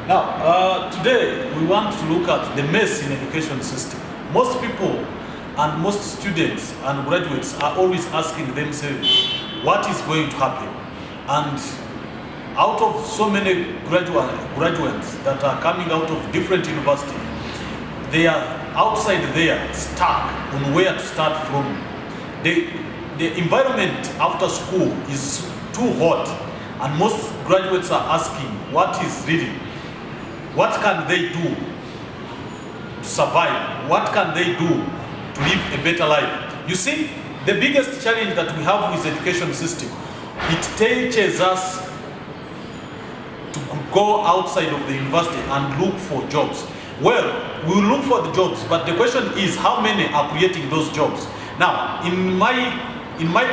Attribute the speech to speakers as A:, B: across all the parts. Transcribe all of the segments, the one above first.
A: Now, today we want to look at the mess in education system. Most people and most students and graduates are always asking themselves, what is going to happen? And out of so many graduates that are coming out of different universities, they are outside there stuck on where to start from. The environment after school is too hot, and most graduates are asking, what can they do to survive? What can they do to live a better life? You see, the biggest challenge that we have with the education system, it teaches us to go outside of the university and look for jobs. Well, we will look for the jobs, but the question is how many are creating those jobs? Now, in my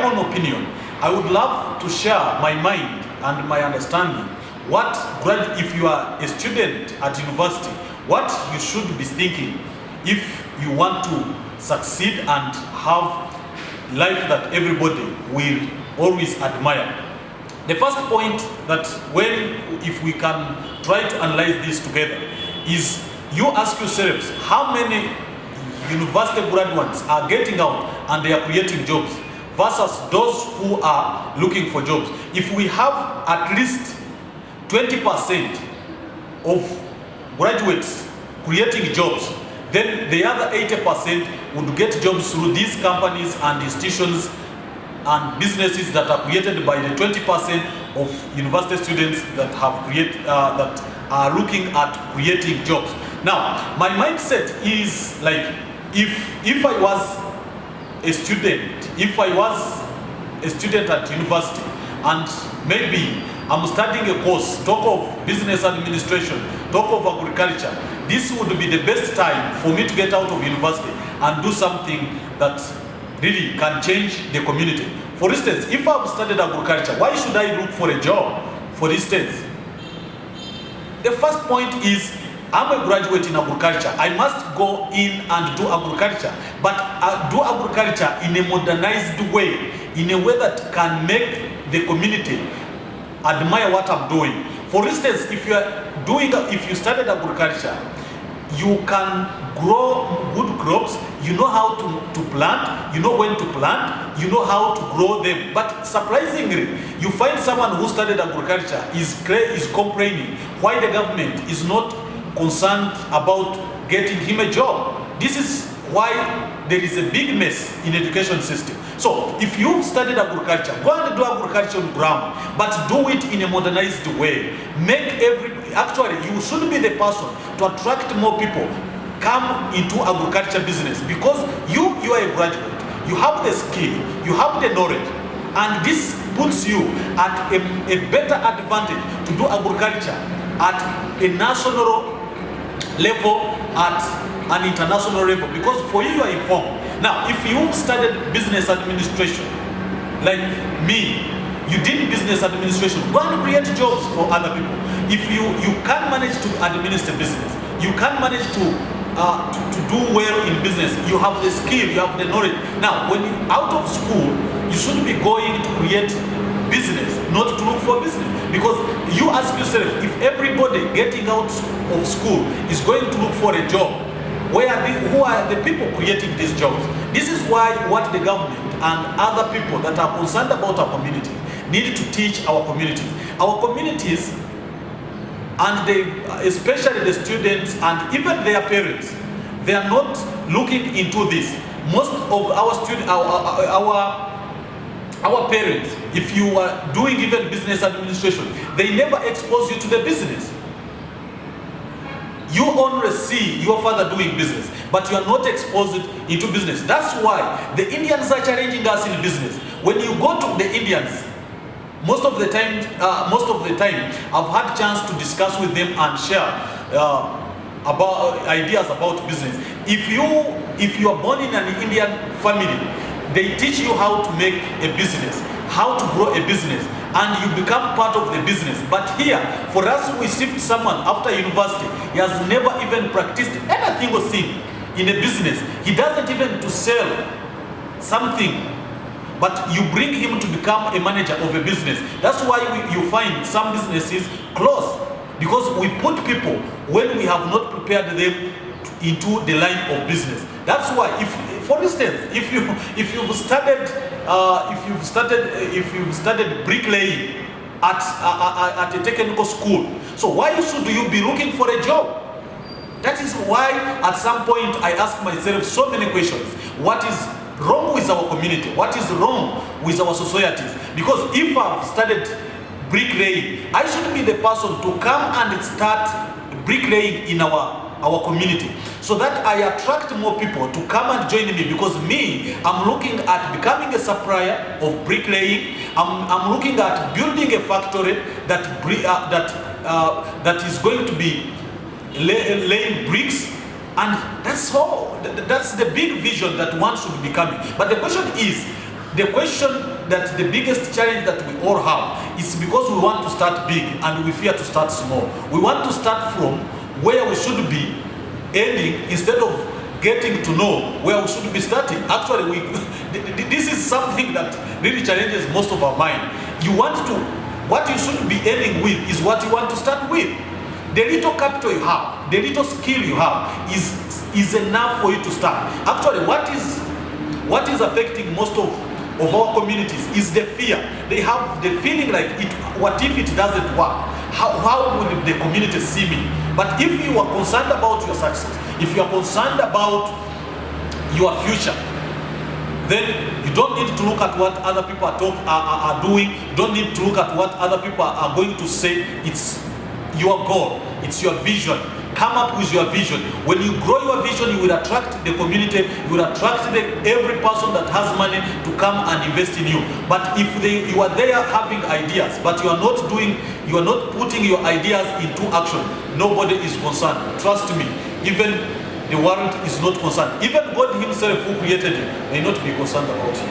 A: own opinion, I would love to share my mind and my understanding. If you are a student at university, what you should be thinking if you want to succeed and have life that everybody will always admire. The first point that if we can try to analyze this together is you ask yourselves how many university graduates are getting out and they are creating jobs versus those who are looking for jobs. If we have at least 20% of graduates creating jobs, then the other 80% would get jobs through these companies and institutions and businesses that are created by the 20% of university students that are looking at creating jobs. Now, my mindset is like, if I was a student, at university, and maybe I'm studying a course, talk of business administration, talk of agriculture, this would be the best time for me to get out of university and do something that really can change the community. For instance, if I've studied agriculture, why should I look for a job? For instance, the first point is, I'm a graduate in agriculture. I must go in and do agriculture, but do agriculture in a modernized way, in a way that can make the community admire what I'm doing. For instance, if you studied agriculture, you can grow good crops, you know how to plant, you know when to plant, you know how to grow them. But surprisingly, you find someone who studied agriculture is complaining why the government is not concerned about getting him a job. This is why there is a big mess in education system. So if you've studied agriculture, go and do agriculture on ground, but do it in a modernized way. Actually, you should be the person to attract more people come into agriculture business, because you are a graduate, you have the skill, you have the knowledge, and this puts you at a better advantage to do agriculture at a national level, at an international level, because for you are informed. Now, if you studied business administration, like me, you did business administration, go and create jobs for other people. If you can manage to administer business, you can manage to do well in business, you have the skill, you have the knowledge. Now, when you're out of school, you should be going to create business, not to look for business. Because you ask yourself, if everybody getting out of school is going to look for a job, who are the people creating these jobs? This is why what the government and other people that are concerned about our community need to teach our communities. Our communities, and especially the students and even their parents, they are not looking into this. Most of our students, our parents, if you are doing even business administration, they never expose you to the business. You only see your father doing business, but you are not exposed into business. That's why the Indians are challenging us in business. When you go to the Indians, most of the time, I've had chance to discuss with them and share about ideas about business. If you are born in an Indian family, they teach you how to make a business, how to grow a business, and you become part of the business. But here, for us to receive someone after university, he has never even practiced anything or thing in a business. He doesn't even to sell something, but you bring him to become a manager of a business. That's why you find some businesses close. because we put people when we have not prepared them into the line of business. That's why, if, for instance, if you've studied bricklaying at a technical school, so why should you be looking for a job? That is why at some point I ask myself so many questions. What is wrong with our community? What is wrong with our societies? Because if I've studied bricklaying, I should be the person to come and start bricklaying in our community, so that I attract more people to come and join me, because me, I'm looking at becoming a supplier of bricklaying. I'm looking at building a factory that is going to be laying bricks, and that's all. That's the big vision that one should be coming. But the question that the biggest challenge that we all have is because we want to start big and we fear to start small. We want to start from where we should be ending instead of getting to know where we should be starting. Actually, this is something that really challenges most of our mind. What you should be ending with is what you want to start with. The little capital you have, the little skill you have is enough for you to start. Actually, what is affecting most of our communities is the fear. They have the feeling like, what if it doesn't work? How will the community see me? But if you are concerned about your success, if you are concerned about your future, then you don't need to look at what other people are doing. You don't need to look at what other people are going to say. It's your goal. It's your vision. Come up with your vision. When you grow your vision, you will attract the community. You will attract every person that has money to come and invest in you. But if you are there having ideas, but you are not putting your ideas into action, nobody is concerned. Trust me, even the world is not concerned. Even God himself who created you may not be concerned about you.